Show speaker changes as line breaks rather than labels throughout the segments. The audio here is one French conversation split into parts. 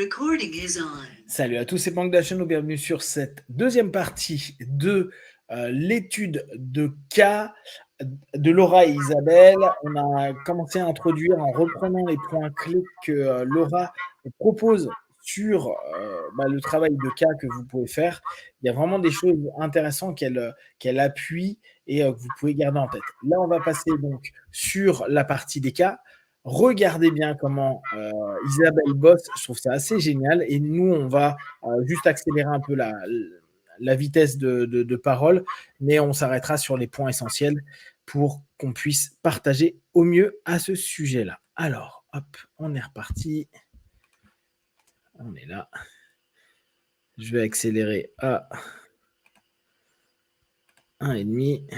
recording is on.
Salut à tous, c'est Banque d'Achano, bienvenue sur cette deuxième partie de l'étude de cas de Laura et Isabelle. On a commencé à introduire en reprenant les points clés que Laura propose sur le travail de cas que vous pouvez faire. Il y a vraiment des choses intéressantes qu'elle appuie et que vous pouvez garder en tête. Là, on va passer donc sur la partie des cas. Regardez bien comment Isabelle bosse, je trouve ça assez génial. Et nous, on va juste accélérer un peu la vitesse de parole, mais on s'arrêtera sur les points essentiels pour qu'on puisse partager au mieux à ce sujet-là. Alors, hop, on est reparti. On est là. Je vais accélérer à 1,5.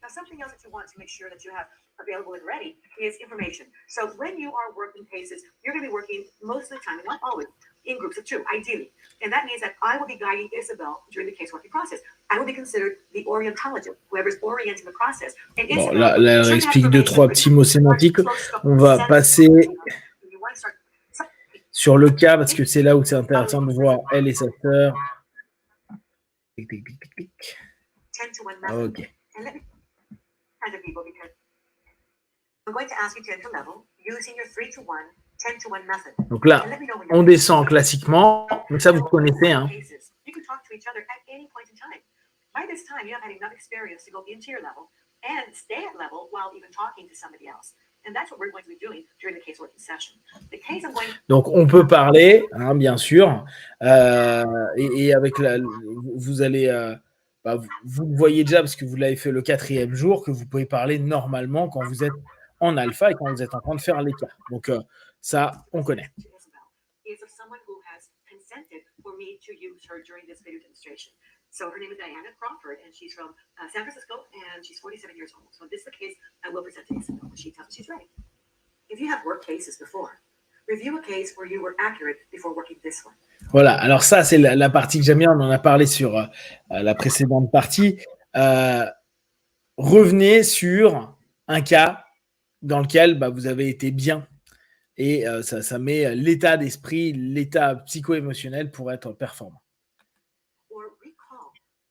Now, something else that you want to make sure that you have available and ready is information. So when you are working cases, you're going to be working most of the time, and not always, in groups of two, ideally. And that means that I will be guiding Isabel during the case working process. I will be considered the orientologist, whoever's orienting the process. And
Bon, là, elle explique 2-3 petits mots sémantiques. On va passer sur le cas parce que c'est là où c'est intéressant de voir elle et sa sœur. Ok. Donc là, on descend classiquement, mais ça vous connaissez. Hein. Donc on peut parler, hein, bien sûr, et avec vous allez, vous voyez déjà parce que vous l'avez fait le 4e jour que vous pouvez parler normalement quand vous êtes en alpha et quand vous êtes en train de faire les cas. Donc ça, on connaît.
So her name is Diana Crawford, and she's from San Francisco, and she's 47 years old. So this is the case I will present to Isabel when she tells me she's ready. If you have worked cases before, review a case where you were accurate before working this one.
Voilà, alors ça, c'est la partie que j'aime bien. On en a parlé sur la précédente partie. Revenez sur un cas dans lequel vous avez été bien. Et ça met l'état d'esprit, l'état psycho-émotionnel pour être performant.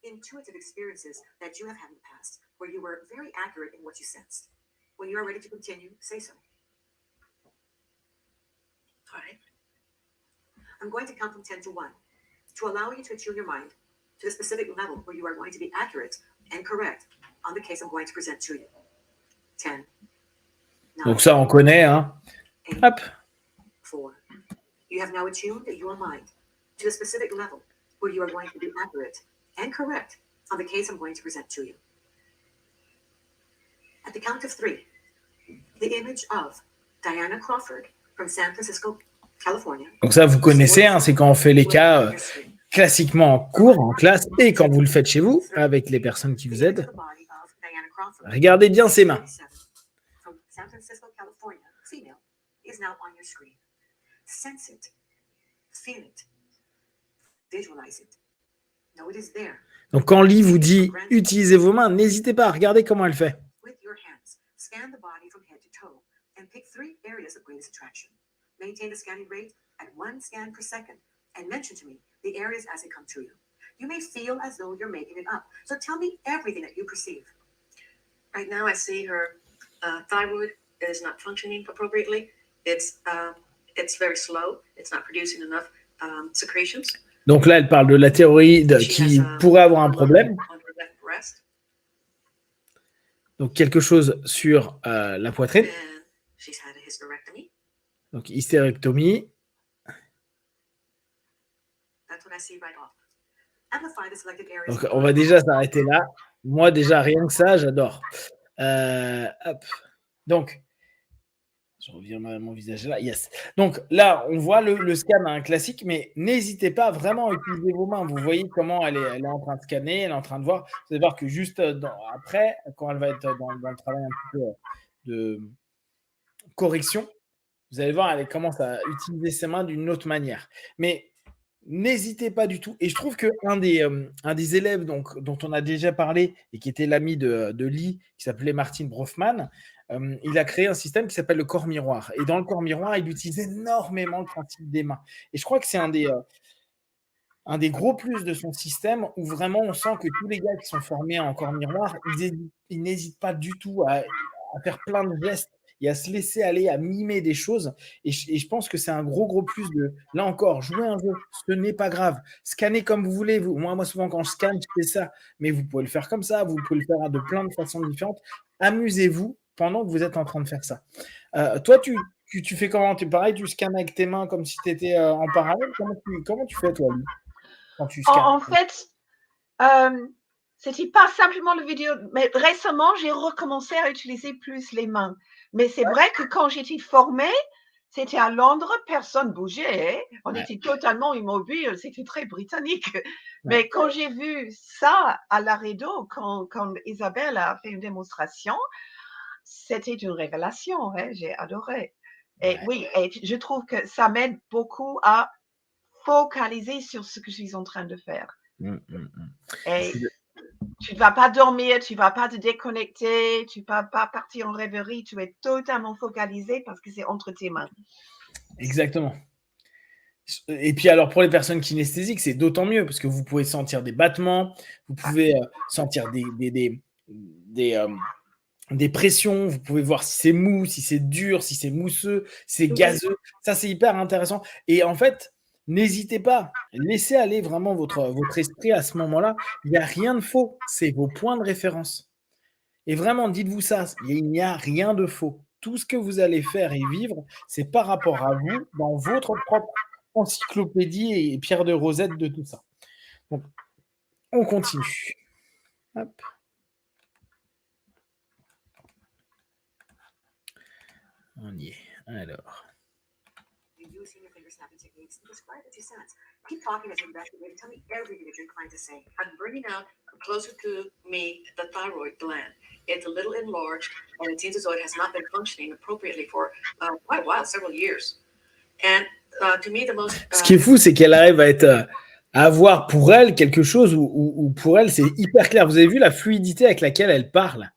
Intuitive experiences that you have had in the past where you were very accurate in what you sensed. When you are ready to continue, say so. All right. I'm going to count from 10 to 1 to allow you to attune your mind to the specific level where you are going to be accurate and correct on the case I'm going to present to you. 10. 9,
donc ça, on connaît. Hein.
8,
Hop.
4. You have now attuned your mind to the specific level where you are going to be accurate and correct on the case I'm going to present to you. At the count of 3, the image of Diana Crawford from San Francisco, California.
Donc ça, vous connaissez, hein, c'est quand on fait les cas classiquement en cours, en classe, et quand vous le faites chez vous, avec les personnes qui vous aident. Regardez bien ses mains.
From San Francisco, California, female, is now on your screen. Sense it, feel it, visualize it.
Donc quand Lee vous dit utilisez vos mains, n'hésitez pas à regarder comment elle fait.
You may feel as though you're making it up. So tell me everything that you perceive. Right now I see her thyroid is not functioning appropriately. It's very slow. It's not producing enough secretions.
Donc là, elle parle de la thyroïde qui pourrait avoir un problème. Donc quelque chose sur la poitrine. Donc hystérectomie. Donc on va déjà s'arrêter là. Moi déjà, rien que ça, j'adore. Hop. Donc, je reviens à mon visage là. Yes. Donc là, on voit le scan un classique, mais n'hésitez pas vraiment à utiliser vos mains. Vous voyez comment elle est en train de scanner, elle est en train de voir. Vous allez voir que juste après, quand elle va être dans le travail un petit peu de correction, vous allez voir, elle commence à utiliser ses mains d'une autre manière. Mais n'hésitez pas du tout. Et je trouve qu'un des élèves dont on a déjà parlé et qui était l'ami de Lee, qui s'appelait Martin Brofman, il a créé un système qui s'appelle le corps miroir. Et dans le corps miroir, il utilise énormément le principe des mains. Et je crois que c'est un des gros plus de son système où vraiment on sent que tous les gars qui sont formés en corps miroir, ils n'hésitent pas du tout à faire plein de gestes et à se laisser aller, à mimer des choses. Et je pense que c'est un gros plus de, là encore, jouer un jeu, ce n'est pas grave. Scannez comme vous voulez. Moi, souvent, quand je scanne, je fais ça. Mais vous pouvez le faire comme ça, vous pouvez le faire de plein de façons différentes. Amusez-vous pendant que vous êtes en train de faire ça. Toi, tu fais comment? Pareil, tu scannes avec tes mains comme si tu étais en parallèle? Comment tu fais, toi, Louis, quand tu scannes?
En fait, c'était pas simplement le vidéo, mais récemment, j'ai recommencé à utiliser plus les mains. Mais c'est vrai que quand j'étais formée, c'était à Londres, personne bougeait. On était totalement immobile, c'était très britannique. Mais quand j'ai vu ça à la Rideau, quand Isabelle a fait une démonstration, c'était une révélation. J'ai adoré. Et oui, et je trouve que ça m'aide beaucoup à focaliser sur ce que je suis en train de faire. Et tu ne vas pas dormir, tu ne vas pas te déconnecter, tu ne vas pas partir en rêverie, tu es totalement focalisé parce que c'est entre tes mains.
Exactement. Et puis alors pour les personnes kinesthésiques, c'est d'autant mieux parce que vous pouvez sentir des battements, vous pouvez sentir des pressions, vous pouvez voir si c'est mou, si c'est dur, si c'est mousseux, si c'est gazeux. Ça, c'est hyper intéressant. Et en fait, n'hésitez pas, laissez aller vraiment votre esprit à ce moment-là. Il n'y a rien de faux, c'est vos points de référence. Et vraiment, dites-vous ça, il n'y a rien de faux. Tout ce que vous allez faire et vivre, c'est par rapport à vous, dans votre propre encyclopédie et pierre de Rosette de tout ça. Donc, on continue. Hop. On y est. Alors.
Using your finger snapping techniques and describe what you sense. Keep talking as you investigate. Tell me everything that you're inclined to say.
I'm bringing out closer to me the thyroid gland. It's a little enlarged, and it seems as though it has not been functioning appropriately for quite a while, several years. And to me, the most.
Ce qui est fou, c'est qu'elle arrive à avoir pour elle quelque chose où pour elle, c'est hyper clair. Vous avez vu la fluidité avec laquelle elle parle?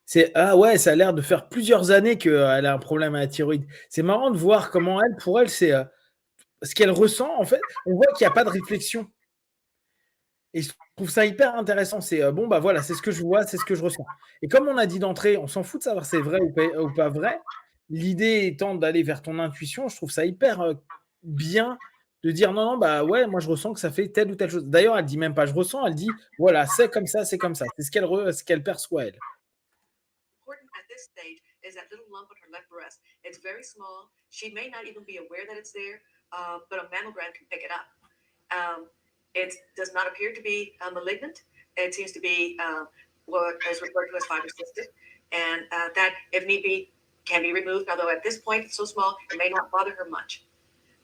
C'est ah ouais, ça a l'air de faire plusieurs années qu'elle a un problème à la thyroïde. C'est marrant de voir comment pour elle, c'est ce qu'elle ressent. En fait, on voit qu'il n'y a pas de réflexion. Et je trouve ça hyper intéressant. C'est bon, bah voilà, c'est ce que je vois, c'est ce que je ressens. Et comme on a dit d'entrée, on s'en fout de savoir si c'est vrai ou pas vrai. L'idée étant d'aller vers ton intuition, je trouve ça hyper bien de dire non, bah ouais, moi je ressens que ça fait telle ou telle chose. D'ailleurs, elle dit même pas je ressens, elle dit voilà, c'est comme ça, c'est comme ça. C'est ce qu'elle perçoit, elle.
At this stage is that little lump on her left breast. It's very small. She may not even be aware that it's there, but a mammogram can pick it up. It does not appear to be malignant. It seems to be what is referred to as fibrocystic, and that, if need be, can be removed. Although at this point it's so small, it may not bother her much.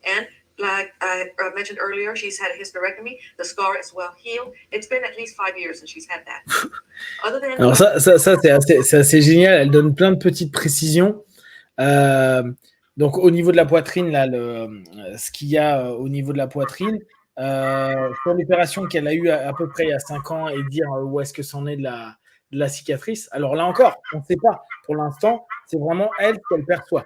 And like I mentioned earlier, she's had a hysterectomy. The scar is well healed. It's been at least 5 years since she's had that. Other than
alors ça c'est assez génial. Elle donne plein de petites précisions. Donc au niveau de la poitrine, là, ce qu'il y a au niveau de la poitrine, sur l'opération qu'elle a eue à peu près il y a 5 ans et dire où est-ce que c'en est de la cicatrice. Alors là encore, on ne sait pas. Pour l'instant, c'est vraiment elle qu'elle perçoit.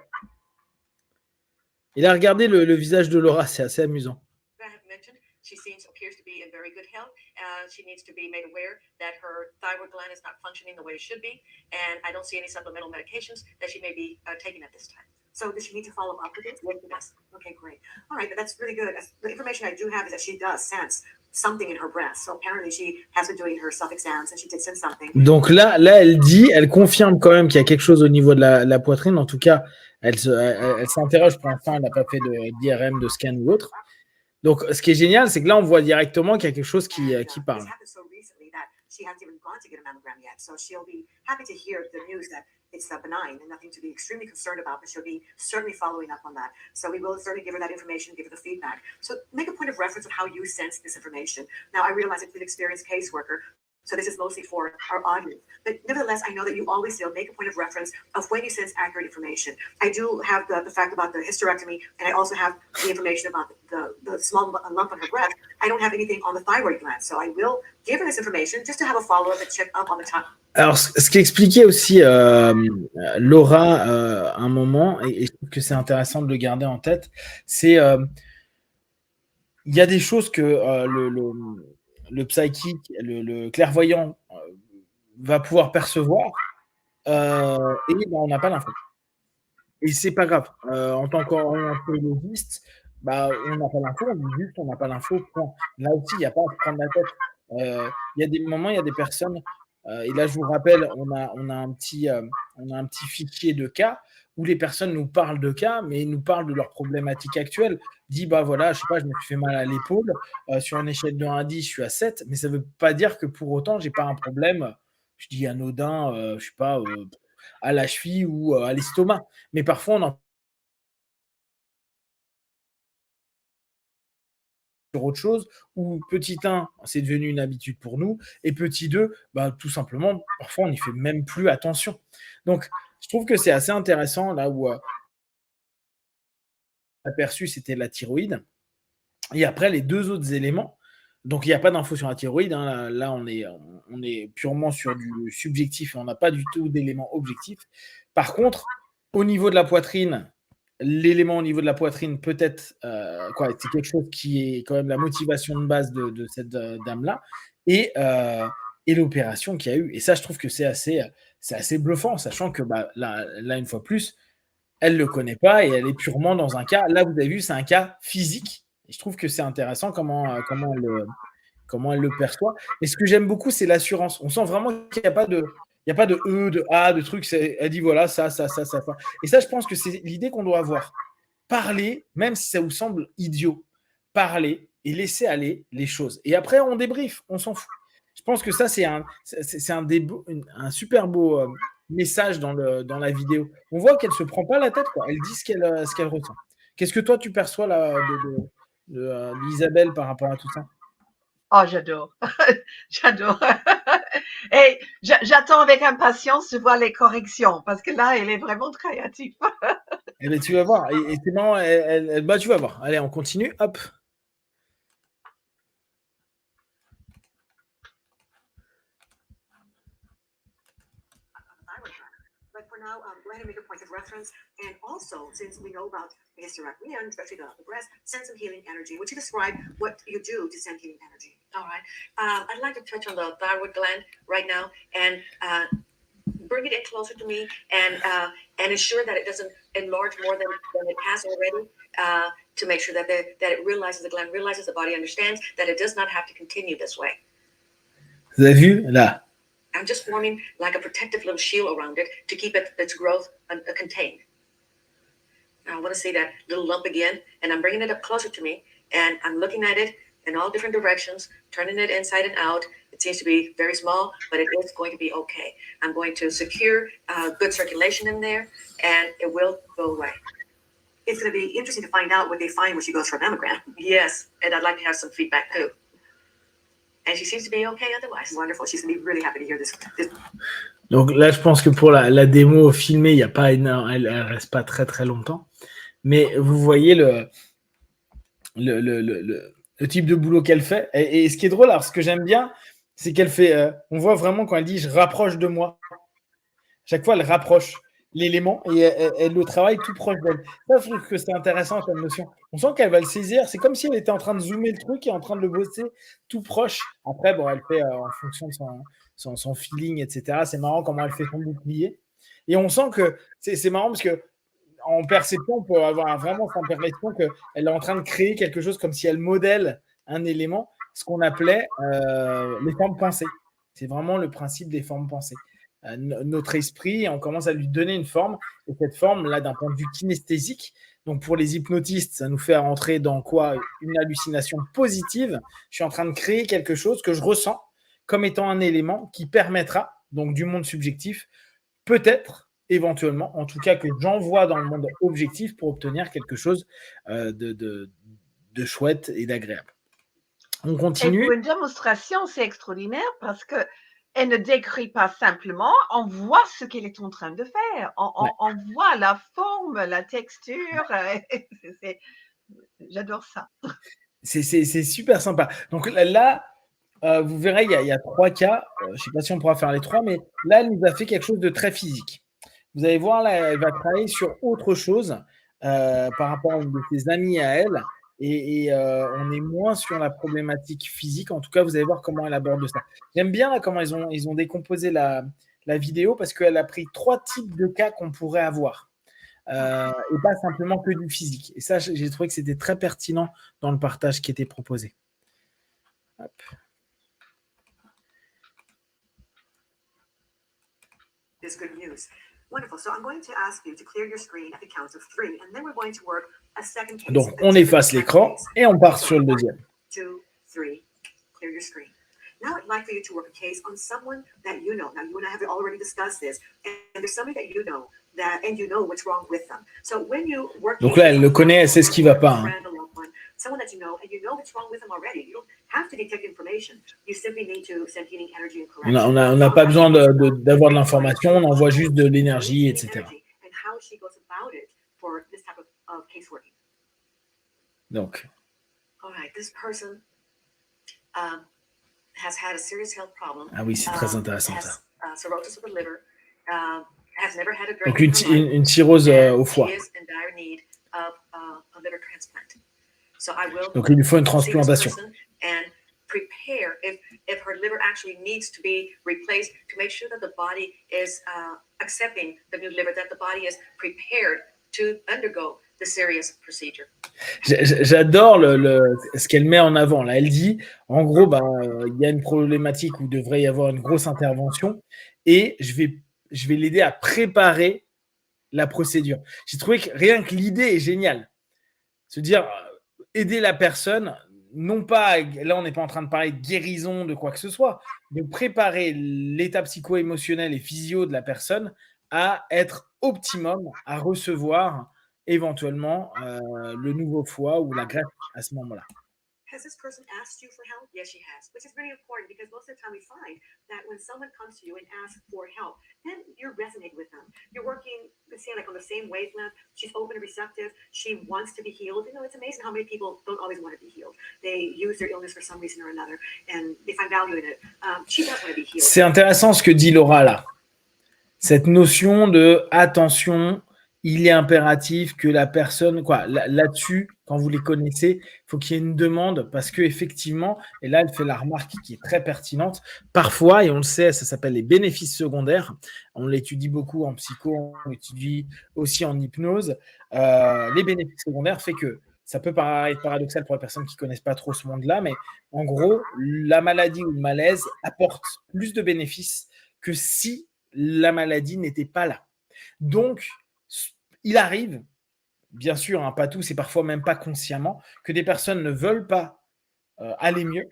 Et là, regardez le visage de Laura, c'est assez amusant.
She appears to be in very good health. She needs to be made aware that her thyroid gland is not functioning the way it should be, and I don't see any supplemental medications that she may be taking at this time.
So does she need to follow up with it? Yes. Okay, great. All right, but that's really good. The information I do have is that she does sense something in her breast. So apparently she has been doing her self-exams and she did sense something.
Donc là, elle confirme quand même qu'il y a quelque chose au niveau de la poitrine. En tout cas, elle s'interroge pour l'instant, elle n'a pas fait d'IRM, de scan ou autre. Donc, ce qui est génial, c'est que là, on voit directement qu'il y a quelque chose qui parle.
She hasn't even gone to get a mammogram yet, so she'll be happy to hear the news that it's benign and nothing to be extremely concerned about, but she'll be certainly following up on that. So we will certainly give her that information, give her the feedback. So make a point of reference of how you sense this information. Now, I realize it's an experienced caseworker. So this is mostly for our audience. But nevertheless, I know that you always still make a point of reference of when you sense accurate information. I do have the fact about the hysterectomy, and I also have the information about the small lump on her breast. I don't have anything on the thyroid gland. So I will give her this information just to have a follow-up and check up on the time.
Alors, ce qu'expliquait aussi Laura à un moment, et je trouve que c'est intéressant de le garder en tête, c'est il y a des choses que le psychique, le clairvoyant va pouvoir percevoir et on n'a pas l'info. Et c'est pas grave. En tant qu'orientologiste, on n'a pas l'info, on dit juste on n'a pas l'info, point. Là aussi, il n'y a pas à se prendre la tête. Il y a des moments, il y a des personnes, et là je vous rappelle, on a un petit fichier de cas où les personnes nous parlent de cas, mais nous parlent de leurs problématiques actuelles. Dit, voilà, je sais pas, je me suis fait mal à l'épaule, sur une échelle de 1 à 10, je suis à 7, mais ça ne veut pas dire que pour autant, j'ai pas un problème, je dis anodin, je sais pas, à la cheville ou à l'estomac. Mais parfois, on en sur autre chose, ou petit 1, c'est devenu une habitude pour nous, et petit 2, tout simplement, parfois, on n'y fait même plus attention. Donc, je trouve que c'est assez intéressant, là où aperçu, c'était la thyroïde. Et après, les 2 autres éléments, donc il n'y a pas d'infos sur la thyroïde, hein, là on est purement sur du subjectif et on n'a pas du tout d'éléments objectifs. Par contre, au niveau de la poitrine, l'élément au niveau de la poitrine peut-être, c'est quelque chose qui est quand même la motivation de base de cette dame-là, et l'opération qu'il y a eu. Et ça, je trouve que c'est assez bluffant, sachant que là, une fois plus, elle ne le connaît pas et elle est purement dans un cas. Là, vous avez vu, c'est un cas physique. Et je trouve que c'est intéressant comment elle le perçoit. Et ce que j'aime beaucoup, c'est l'assurance. On sent vraiment qu'il n'y a pas de E, de A, de trucs. Elle dit voilà, ça. Et ça, je pense que c'est l'idée qu'on doit avoir. Parler, même si ça vous semble idiot, parler et laisser aller les choses. Et après, on débriefe, on s'en fout. Je pense que ça, c'est un super beau message dans la vidéo. On voit qu'elle ne se prend pas la tête, quoi. Elle dit ce qu'elle ressent. Qu'est-ce que toi, tu perçois là, d'Isabelle par rapport à tout ça?
Oh, j'adore. J'adore. Et j'attends avec impatience de voir les corrections parce que là, elle est vraiment créative.
Eh bien, tu vas voir. Et c'est marrant, tu vas voir. Allez, on continue. Hop.
But for now, go ahead and make a point of reference. And also, since we know about the hysterectomy and especially the breast, send some healing energy. Would you describe what you do to send healing energy?
All right. I'd like to touch on the thyroid gland right now and bring it in closer to me and ensure that it doesn't enlarge more than it has already, to make sure that it realizes, the gland realizes, the body understands that it does not have to continue this way.
Vous avez vu là?
I'm just forming like a protective little shield around it to keep its growth contained. Now I want to see that little lump again, and I'm bringing it up closer to me, and I'm looking at it in all different directions, turning it inside and out. It seems to be very small, but it is going to be okay. I'm going to secure good circulation in there, and it will go away.
It's going to be interesting to find out what they find when she goes for a mammogram.
Yes, and I'd like to have some feedback too. And she seems to be okay otherwise.
Wonderful. She's going to be really happy to hear this.
Donc là, je pense que pour la démo filmée, il y a pas énorme, elle reste pas très très longtemps. Mais vous voyez le type de boulot qu'elle fait. Et ce qui est drôle, alors ce que j'aime bien, c'est qu'elle fait. On voit vraiment quand elle dit je rapproche de moi. Chaque fois, elle rapproche l'élément et elle le travaille tout proche d'elle. Ça, je trouve que c'est intéressant comme notion. On sent qu'elle va le saisir. C'est comme si elle était en train de zoomer le truc et en train de le bosser tout proche. Après, elle fait en fonction de son feeling, etc. C'est marrant comment elle fait son bouclier. Et on sent que c'est marrant parce que en perception, on peut avoir vraiment cette impression qu'elle est en train de créer quelque chose comme si elle modèle un élément, ce qu'on appelait les formes pensées. C'est vraiment le principe des formes pensées. Notre esprit, on commence à lui donner une forme, et cette forme, là, d'un point de vue kinesthésique, donc pour les hypnotistes, ça nous fait rentrer dans quoi? Une hallucination positive. Je suis en train de créer quelque chose que je ressens comme étant un élément qui permettra, donc du monde subjectif, peut-être, éventuellement, en tout cas que j'envoie dans le monde objectif pour obtenir quelque chose de chouette et d'agréable. On
Et
continue.
pour une démonstration, c'est extraordinaire parce qu'elle ne décrit pas simplement, on voit ce qu'elle est en train de faire. On voit la forme, la texture. J'adore ça.
C'est super sympa. Donc là, vous verrez, il y a 3 cas. Je ne sais pas si on pourra faire les 3, mais là, elle nous a fait quelque chose de très physique. Vous allez voir, là, elle va travailler sur autre chose par rapport à une de ses amies à elle. Et on est moins sur la problématique physique. En tout cas, vous allez voir comment elle aborde ça. J'aime bien là, comment ils ont décomposé la vidéo parce qu'elle a pris 3 types de cas qu'on pourrait avoir. Et pas simplement que du physique. Et ça, j'ai trouvé que c'était très pertinent dans le partage qui était proposé. Hop.
Is good news. Wonderful. So I'm going to ask you to clear your screen at the count of 3, and then we're going to work a second case.
Donc, on efface l'écran et on part sur le deuxième.
2, 3, clear your screen. Now I'd like for you to work a case on someone that you know. Now you and I have already discussed this, and there's somebody that you know and you know what's wrong with them. So when you work.
Donc là, elle le connaît, elle sait ce qui va pas. Hein.
Someone that you know and you know what's wrong with them already. You don't have to detect information. You simply need to send healing energy and correction.
On n'a pas besoin d'avoir de l'information, on envoie juste de l'énergie, etc.
And how she goes about it for this type of case working.
Donc.
All right, this person has had a serious health problem.
Ah oui, c'est très intéressant ça.
Cirrhosis of the liver. Has never had a drink.
Donc une cirrhose au foie.
She is in dire need of a liver transplant. So I will.
Donc il lui faut une transplantation.
And prepare if her liver actually needs to be replaced to make sure that the body is accepting the new liver, that the body is prepared to undergo the serious procedure.
J'adore ce qu'elle met en avant. Là, elle dit, en gros, il y a une problématique où il devrait y avoir une grosse intervention et je vais l'aider à préparer la procédure. J'ai trouvé que rien que l'idée est géniale. Se dire, aider la personne, non pas, là on n'est pas en train de parler de guérison de quoi que ce soit, de préparer l'état psycho-émotionnel et physio de la personne à être optimum, à recevoir éventuellement le nouveau foie ou la greffe à ce moment-là.
Has this person asked you for help? Yes, she has, which is really important because most of the time we find that when someone comes to you and asks for help, then you resonate with them. You're working, say, like on the same wavelength. She's open and receptive. She wants to be healed. You know, it's amazing how many people don't always want to be healed. They use their illness for some reason or another, and they find value in it. She does want to be healed.
C'est intéressant ce que dit Laura là. Cette notion de attention, il est impératif que la personne, là-dessus, quand vous les connaissez, il faut qu'il y ait une demande parce qu'effectivement, et là, elle fait la remarque qui est très pertinente, parfois, et on le sait, ça s'appelle les bénéfices secondaires, on l'étudie beaucoup en psycho, on l'étudie aussi en hypnose, les bénéfices secondaires fait que ça peut paraître paradoxal pour les personnes qui ne connaissent pas trop ce monde-là, mais en gros, la maladie ou le malaise apporte plus de bénéfices que si la maladie n'était pas là. Donc, il arrive, bien sûr, pas tous et parfois même pas consciemment, que des personnes ne veulent pas aller mieux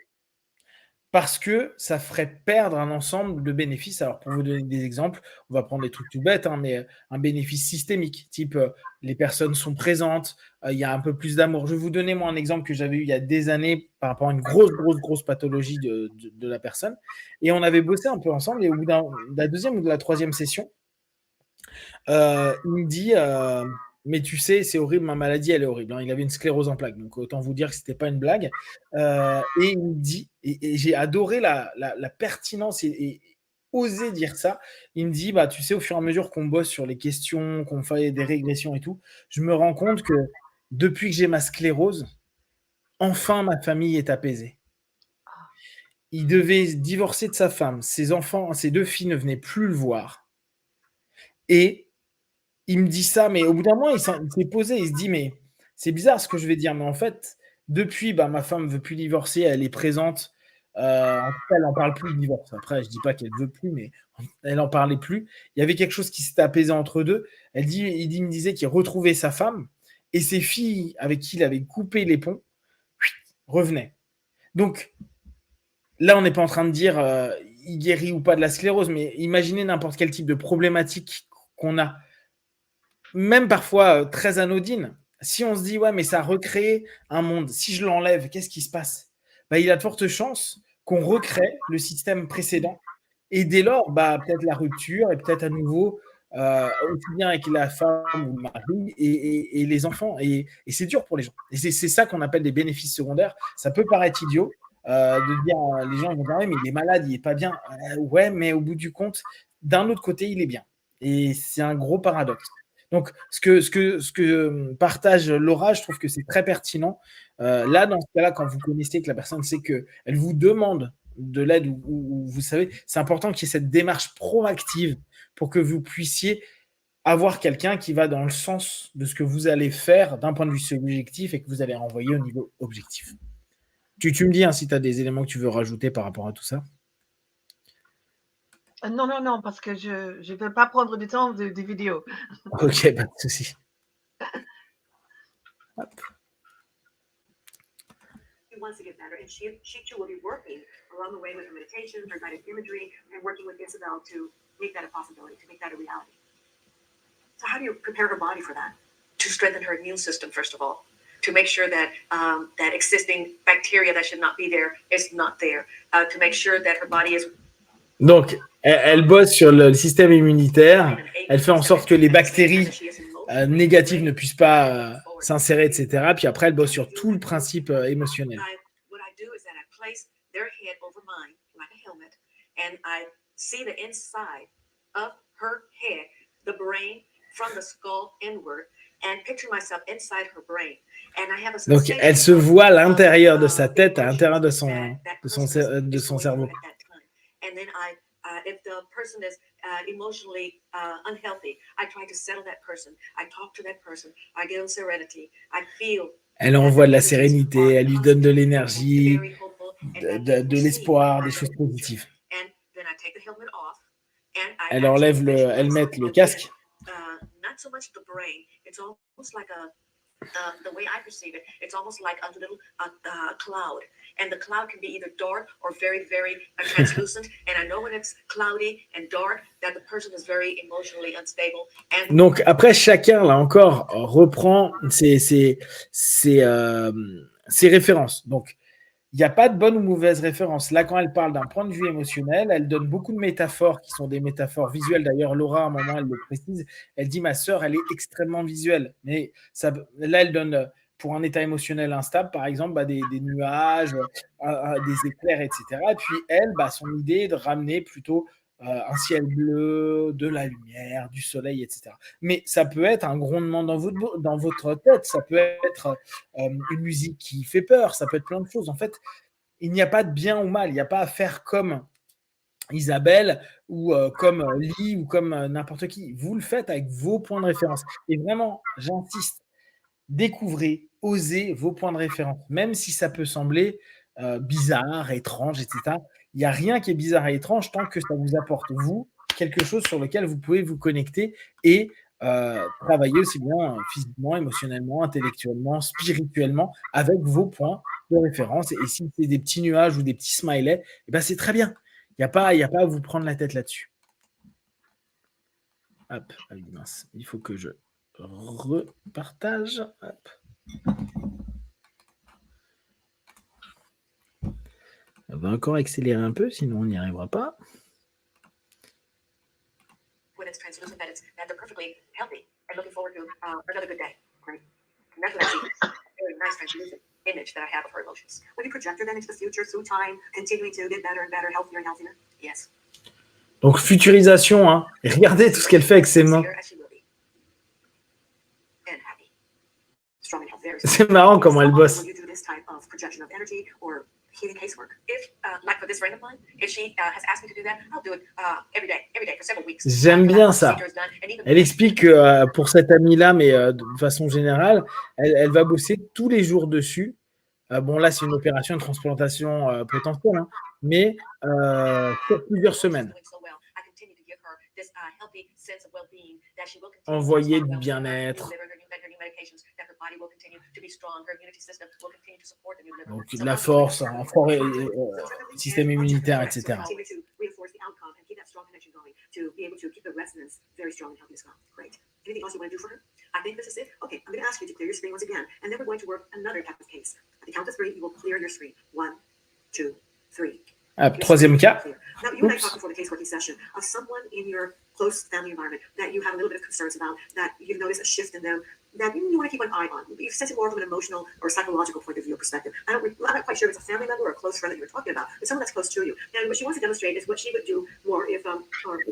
parce que ça ferait perdre un ensemble de bénéfices. Alors, pour vous donner des exemples, on va prendre des trucs tout bêtes, mais un bénéfice systémique, type les personnes sont présentes, il y a un peu plus d'amour. Je vais vous donner, moi, un exemple que j'avais eu il y a des années par rapport à une grosse pathologie de la personne. Et on avait bossé un peu ensemble et au bout de la deuxième ou de la troisième session, il me dit mais tu sais, c'est horrible, ma maladie, elle est horrible. Il avait une sclérose en plaques, donc autant vous dire que c'était pas une blague. Et il me dit, et j'ai adoré la pertinence et oser dire ça. Il me dit, tu sais, au fur et à mesure qu'on bosse sur les questions, qu'on fait des régressions et tout, je me rends compte que depuis que j'ai ma sclérose, enfin ma famille est apaisée. Il devait divorcer de sa femme, ses enfants, ses 2 filles ne venaient plus le voir. Et il me dit ça, mais au bout d'un moment, il s'est posé, il se dit, mais c'est bizarre ce que je vais dire, mais en fait, depuis, ma femme ne veut plus divorcer, elle est présente, en tout cas, elle n'en parle plus de divorce. Après, je ne dis pas qu'elle ne veut plus, mais elle n'en parlait plus. Il y avait quelque chose qui s'était apaisé entre deux. Il me disait qu'il retrouvait sa femme et ses filles avec qui il avait coupé les ponts revenaient. Donc, là, on n'est pas en train de dire il guérit ou pas de la sclérose, mais imaginez n'importe quel type de problématique qu'on a. Même parfois très anodine, si on se dit, ouais, mais ça recrée un monde, si je l'enlève, qu'est-ce qui se passe ? bah, il y a de fortes chances qu'on recrée le système précédent. Et dès lors, bah, peut-être la rupture et peut-être à nouveau, aussi bien avec la femme ou le mari et les enfants. Et c'est dur pour les gens. Et c'est ça qu'on appelle des bénéfices secondaires. Ça peut paraître idiot de dire, les gens vont dire, ouais, mais il est malade, il est pas bien. Ouais, mais au bout du compte, d'un autre côté, il est bien. Et c'est un gros paradoxe. Donc, ce que partage Laura, je trouve que c'est très pertinent. Là, dans ce cas-là, quand vous connaissez que la personne sait qu'elle vous demande de l'aide ou vous savez, c'est important qu'il y ait cette démarche proactive pour que vous puissiez avoir quelqu'un qui va dans le sens de ce que vous allez faire d'un point de vue subjectif et que vous allez envoyer au niveau objectif. Tu me dis si tu as des éléments que tu veux rajouter par rapport à tout ça.
Non, parce que je ne veux pas prendre du temps de vidéo.
Ok, pas de souci. Hop.
She wants to get better, and she too will be working along the way with her meditations, her guided imagery, and working with Isabel to make that a possibility, to make that a reality. So how do you prepare her body for that?
To strengthen her immune system, first of all, to make sure that that existing bacteria that should not be there is not there, to make sure that her body is.
Donc, elle bosse sur le système immunitaire, elle fait en sorte que les bactéries négatives ne puissent pas s'insérer, etc. Puis après, elle bosse sur tout le principe émotionnel.
What I do is that I place their head over mine like a helmet, and I see the inside of her head, the brain from the skull inward, and picture myself inside her brain. And I have a
Donc, elle se voit à l'intérieur de sa tête, à l'intérieur de son cerveau.
And then if the person is emotionally unhealthy, I try to settle that person. I talk to that person. I give them serenity. I feel.
Elle envoie de la sérénité, elle lui donne de l'énergie, de l'espoir, des choses positives. Elle enlève elle met le casque.
Not so much the brain. It's almost like the way I perceive it, it's almost like a little cloud. And the cloud can be either dark or very, very translucent. And I know when it's cloudy and dark that the person is very emotionally unstable. And
donc, après, chacun, là encore, reprend ses références. Donc, il n'y a pas de bonne ou mauvaise référence. Là, quand elle parle d'un point de vue émotionnel, elle donne beaucoup de métaphores qui sont des métaphores visuelles. D'ailleurs, Laura, à un moment, elle le précise. Elle dit, ma sœur, elle est extrêmement visuelle. Mais là, elle donne, pour un état émotionnel instable, par exemple, des nuages, des éclairs, etc. Et puis, elle, son idée est de ramener plutôt un ciel bleu, de la lumière, du soleil, etc. Mais ça peut être un grondement dans votre tête, ça peut être une musique qui fait peur, ça peut être plein de choses. En fait, il n'y a pas de bien ou mal, il n'y a pas à faire comme Isabelle ou comme Lee ou comme n'importe qui. Vous le faites avec vos points de référence. Et vraiment, j'insiste, découvrez, osez vos points de référence, même si ça peut sembler bizarre, étrange, etc. Il n'y a rien qui est bizarre et étrange tant que ça vous apporte, vous, quelque chose sur lequel vous pouvez vous connecter et travailler aussi bien physiquement, émotionnellement, intellectuellement, spirituellement, avec vos points de référence. Et si c'est des petits nuages ou des petits smileys, c'est très bien. Il n'y a pas à vous prendre la tête là-dessus. Hop, mince, il faut que je repartage. Hop. On va encore accélérer un peu, sinon on n'y arrivera pas.
When it's translucent, that they're perfectly healthy and looking forward to another good day. Great. And that's what I see. A very nice translucent image that I have of her emotions.
Will you project her then into the future through time, continuing to get better and better, healthier and healthier?
Yes.
Donc, futurisation, hein. Et regardez tout ce qu'elle fait avec ses mains. C'est marrant comment elle bosse. J'aime bien ça. Elle explique que pour cette amie-là, mais de façon générale, elle va bosser tous les jours dessus. Bon, là, c'est une opération de transplantation potentielle, hein, mais sur plusieurs semaines. Envoyer du bien-être. Donc, de la force, un fort système immunitaire, etc.
Anything else you want to do for her? I think this is it. Okay, I'm going to ask you to clear your screen once again, and then we're going to work another type of case. At the count of 3, you will clear your screen. 1, 2, 3.
Ah, troisième cas.
Now, you and I
Oops.
talked before the caseworking session of someone in your close family environment that you have a little bit of concerns about, that you've noticed a shift in them, that you want to keep an eye on. You've sensed it more from an emotional or psychological point of view or perspective. I'm not quite sure if it's a family member or a close friend that you were talking about, but someone that's close to you. And what she wants to demonstrate is what she would do more if, or what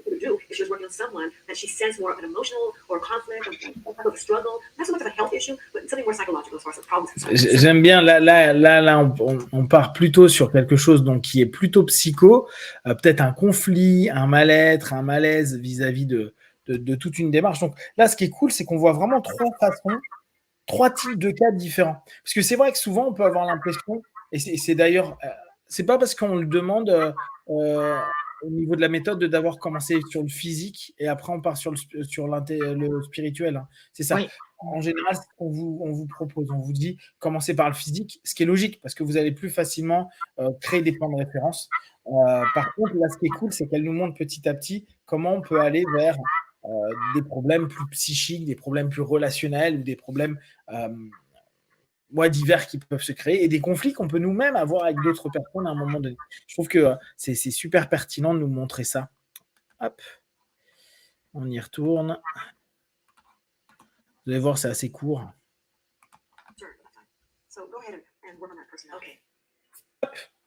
she would do if she was working on someone that she sensed more of an emotional or conflict or a struggle, not so much of a health issue, but something more psychological as far as the problems.
J'aime bien, là on part plutôt sur quelque chose donc, qui est plutôt psycho, peut-être un conflit, un mal-être, un malaise vis-à-vis de toute une démarche. Donc là, ce qui est cool, c'est qu'on voit vraiment trois types de cas différents. Parce que c'est vrai que souvent, on peut avoir l'impression, et c'est d'ailleurs, c'est pas parce qu'on le demande au niveau de la méthode d'avoir commencé sur le physique et après on part sur le spirituel. Hein. C'est ça.
Oui.
En général, c'est ce qu'on vous propose. On vous dit commencez par le physique, ce qui est logique parce que vous allez plus facilement créer des points de référence. Par contre, là, ce qui est cool, c'est qu'elle nous montre petit à petit comment on peut aller vers des problèmes plus psychiques, des problèmes plus relationnels ou des problèmes divers qui peuvent se créer et des conflits qu'on peut nous-mêmes avoir avec d'autres personnes à un moment donné. Je trouve que c'est super pertinent de nous montrer ça. Hop, on y retourne. Vous allez voir, c'est assez court.
So go ahead and work on that person.
Okay.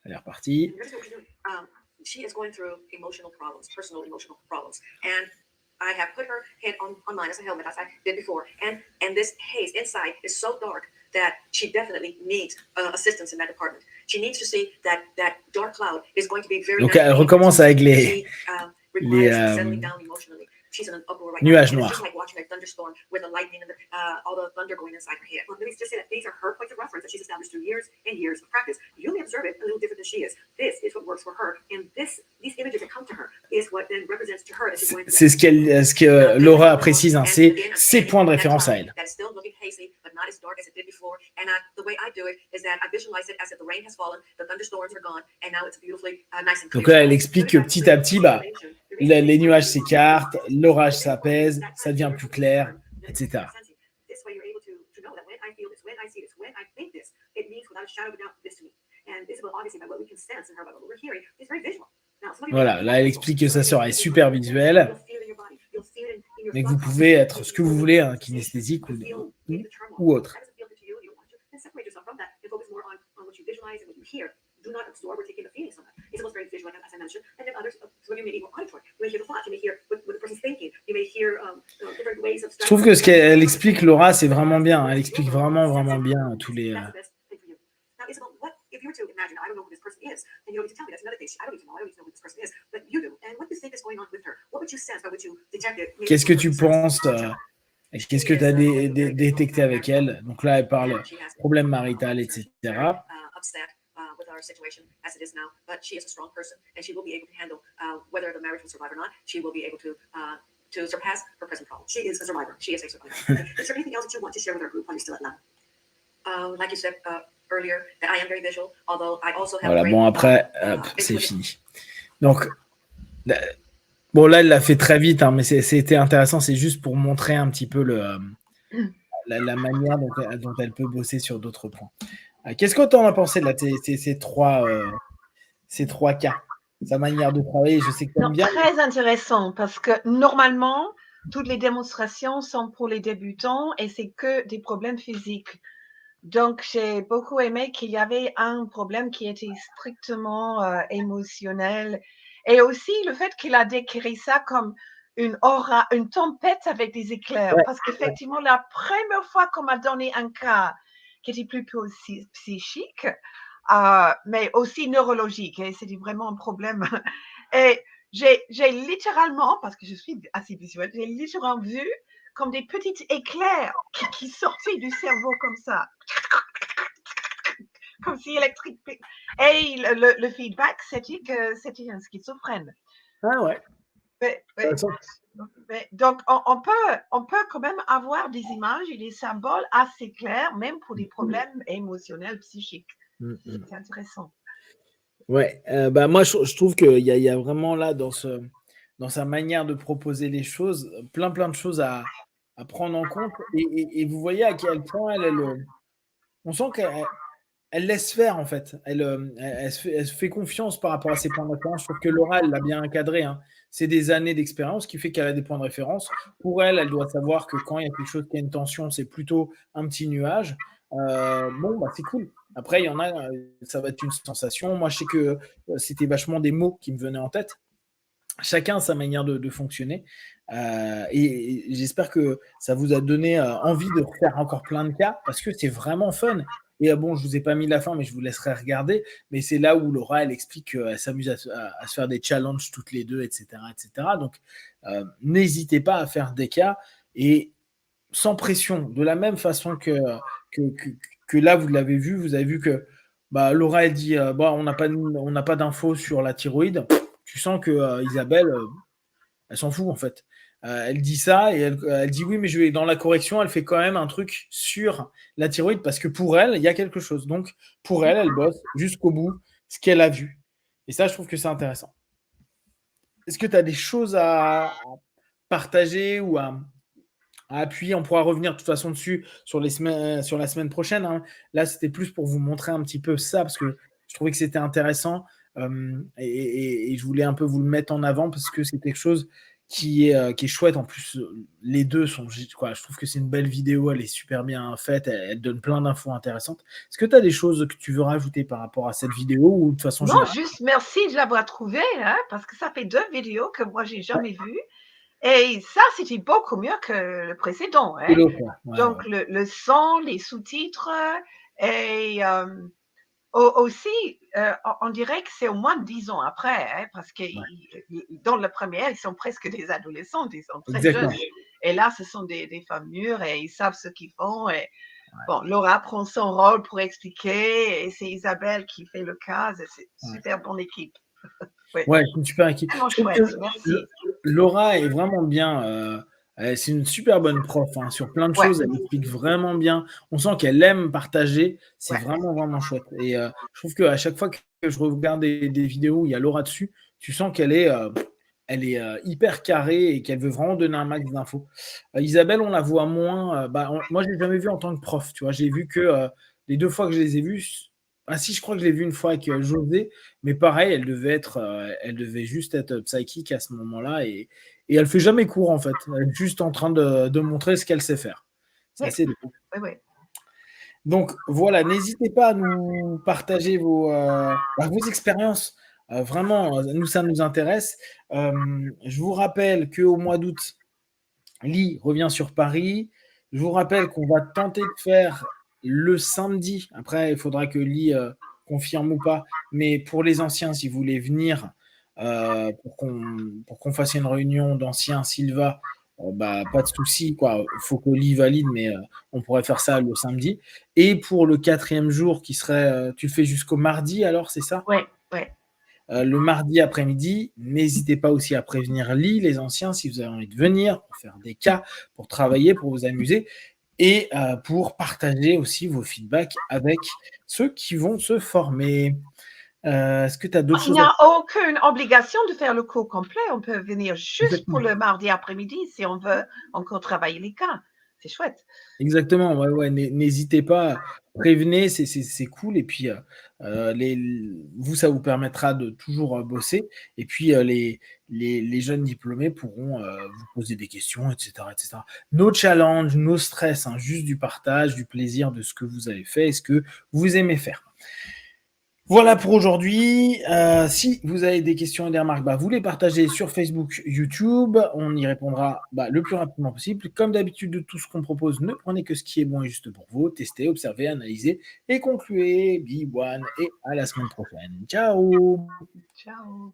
Elle est repartie.
Here's what you're doing.
She is going through emotional problems, personal emotional problems. And I have put her head on mine as a helmet, as I did before. And this haze inside is so dark that she definitely needs assistance in that department. She needs to see that dark cloud is going to be very.
Donc elle recommence avec les
settling down emotionally. She's in an uproar right
nuages
now.
noirs.
It's just like watching a thunderstorm with the lightning and all the thunder going inside her head.
Well, let me just say that these are her points of reference that she's established through years and years of practice. You may observe it a little different than she is. This is what works for her, and these images that come to her is what then represents to her that she's going to.
C'est ce que Laura précise, hein, c'est ses points de référence à elle.
That's still looking hazy, but not as dark as it did before. And the way I do it is that I visualize it as if the rain has fallen, the thunderstorms are gone, and now it's beautifully nice and clear.
Donc là, elle explique que petit à petit, les nuages s'écartent, l'orage s'apaise, ça devient plus clair, etc. Voilà, là, elle explique que sa sœur est super visuelle, mais que vous pouvez être ce que vous voulez, un kinesthésique ou autre.
Do not absorb or take in the feelings of that. It's almost very visual, as I mentioned. And then others, so you may be more auditory. You may hear the thoughts. You may hear what the person's thinking. You may hear different ways of.
Je trouve que ce qu'elle explique, Laura, c'est vraiment bien. Elle explique vraiment bien tous les.
Now, Isabel, what if you were to imagine? I don't know who this person is, and you don't need to tell me. That's another thing. I don't need to know. I don't need to know who this person is, but you do. And what do you think is going on with her? What would you sense? How would you detect it?
Qu'est-ce que tu penses Qu'est-ce que tu as détecté avec elle? Donc là, elle parle problème marital, etc.
With our situation as it is now, but she is a strong person and she will be able to handle whether the marriage will survive or not. She will be able to surpass her present problems.
She is a survivor.
She is a survivor.
Is there anything else that you want to share with our group while you're still at now?
Like you said earlier, that I am very visual, although I also have.
Voilà, bon après, c'est fini. Donc, bon là, elle l'a fait très vite, hein, mais c'était intéressant. C'est juste pour montrer un petit peu la manière dont elle peut bosser sur d'autres points. Qu'est-ce que tu en as pensé de ces trois cas? Sa manière de travailler, je sais que tu aimes bien.
Très intéressant parce que normalement, toutes les démonstrations sont pour les débutants et c'est que des problèmes physiques. Donc, j'ai beaucoup aimé qu'il y avait un problème qui était strictement émotionnel et aussi le fait qu'il a décrit ça comme une tempête avec des éclairs. Ouais. Parce qu'effectivement, la première fois qu'on m'a donné un cas qui était plutôt psychique, mais aussi neurologique. Et c'était vraiment un problème. Et j'ai littéralement, parce que je suis assez visuelle, j'ai littéralement vu comme des petites éclairs qui sortaient du cerveau comme ça. Comme si électrique. Et le feedback, c'était que c'était un schizophrène.
Ah ouais.
Donc, on peut quand même avoir des images et des symboles assez clairs, même pour des problèmes émotionnels, psychiques. C'est intéressant.
Ouais, moi, je trouve qu'il y a vraiment là, dans sa manière de proposer les choses, plein de choses à prendre en compte. Et vous voyez à quel point on sent qu'elle elle laisse faire en fait. Elle se fait confiance par rapport à ses points de référence. Je trouve que Laura, elle l'a bien encadré, hein. C'est des années d'expérience qui fait qu'elle a des points de référence. Pour elle, elle doit savoir que quand il y a quelque chose qui a une tension, c'est plutôt un petit nuage. Bon, bah, c'est cool. Après, il y en a, ça va être une sensation. Moi, je sais que c'était vachement des mots qui me venaient en tête. Chacun a sa manière de fonctionner. Et j'espère que ça vous a donné envie de refaire encore plein de cas parce que c'est vraiment fun. Et bon, je vous ai pas mis la fin, mais je vous laisserai regarder. Mais c'est là où Laura, elle explique qu'elle s'amuse à se faire des challenges toutes les deux, etc. etc. Donc, n'hésitez pas à faire des cas et sans pression. De la même façon que, que, que là, vous l'avez vu, vous avez vu que bah, Laura, elle dit bah, on n'a pas d'infos sur la thyroïde. Tu sens que Isabelle, elle s'en fout en fait. Elle dit ça et elle dit oui, mais je vais dans la correction, elle fait quand même un truc sur la thyroïde parce que pour elle, il y a quelque chose. Donc pour elle, elle bosse jusqu'au bout ce qu'elle a vu. Et ça, je trouve que c'est intéressant. Est-ce que tu as des choses à partager ou à appuyer? On pourra revenir de toute façon dessus sur la semaine prochaine, hein. Là, c'était plus pour vous montrer un petit peu ça parce que je trouvais que c'était intéressant et je voulais un peu vous le mettre en avant parce que c'est quelque chose qui est chouette. En plus, les deux sont quoi. Je trouve que c'est une belle vidéo, elle est super bien faite, elle donne plein d'infos intéressantes. Est-ce que tu as des choses que tu veux rajouter par rapport à cette vidéo ou de façon
Non,
générale?
juste merci de l'avoir trouvée, hein, parce que ça fait 2 vidéos que moi, j'ai jamais vues. Et ça, c'était beaucoup mieux que le précédent, hein. Donc, le son, les sous-titres et aussi, on dirait que c'est au moins 10 ans après, hein, parce que dans le premier, ils sont presque des adolescents, ils sont très jeunes. Et là, ce sont des femmes mûres et ils savent ce qu'ils font. Et bon, Laura prend son rôle pour expliquer et c'est Isabelle qui fait le cas. C'est une super bonne équipe.
Ouais, c'est une super équipe.
Vraiment chouette, merci.
Laura est vraiment bien. C'est une super bonne prof hein, sur plein de choses. Elle explique vraiment bien. On sent qu'elle aime partager. C'est vraiment, vraiment chouette. Et je trouve qu'à chaque fois que je regarde des vidéos où il y a Laura dessus, tu sens qu'elle est, hyper carrée et qu'elle veut vraiment donner un max d'infos. Isabelle, on la voit moins. Moi, je ne l'ai jamais vue en tant que prof. Tu vois, j'ai vu que les 2 fois que je les ai vues. Ah si, je crois que je l'ai vue une fois avec José, mais pareil, elle devait juste être psychique à ce moment-là et elle fait jamais cours en fait. Elle est juste en train de montrer ce qu'elle sait faire. C'est assez drôle. Donc voilà, n'hésitez pas à nous partager vos expériences. Vraiment, nous, ça nous intéresse. Je vous rappelle qu'au mois d'août, Lee revient sur Paris. Je vous rappelle qu'on va tenter de faire le samedi. Après, il faudra que Lee confirme ou pas. Mais pour les anciens, si vous voulez venir pour qu'on fasse une réunion d'anciens, Sylva, pas de souci. Il faut que Lee valide, mais on pourrait faire ça le samedi. Et pour le 4e jour, qui serait, tu le fais jusqu'au mardi alors, c'est ça?
Oui.
Le mardi après-midi, n'hésitez pas aussi à prévenir Lee, les anciens, si vous avez envie de venir, pour faire des cas, pour travailler, pour vous amuser et pour partager aussi vos feedbacks avec ceux qui vont se former. Est-ce que tu as d'autres choses?
Il n'y a aucune obligation de faire le cours complet. On peut venir juste pour le mardi après-midi si on veut encore travailler les cas. C'est chouette.
Exactement, ouais, n'hésitez pas, prévenez, c'est cool. Et puis, vous, ça vous permettra de toujours bosser. Et puis, les jeunes diplômés pourront vous poser des questions, etc., etc. No challenge, no stress, hein, juste du partage, du plaisir de ce que vous avez fait et ce que vous aimez faire. Voilà pour aujourd'hui. Si vous avez des questions et des remarques, vous les partagez sur Facebook, YouTube. On y répondra le plus rapidement possible. Comme d'habitude, de tout ce qu'on propose, ne prenez que ce qui est bon et juste pour vous. Testez, observez, analysez et concluez. Be one et à la semaine prochaine. Ciao.
Ciao.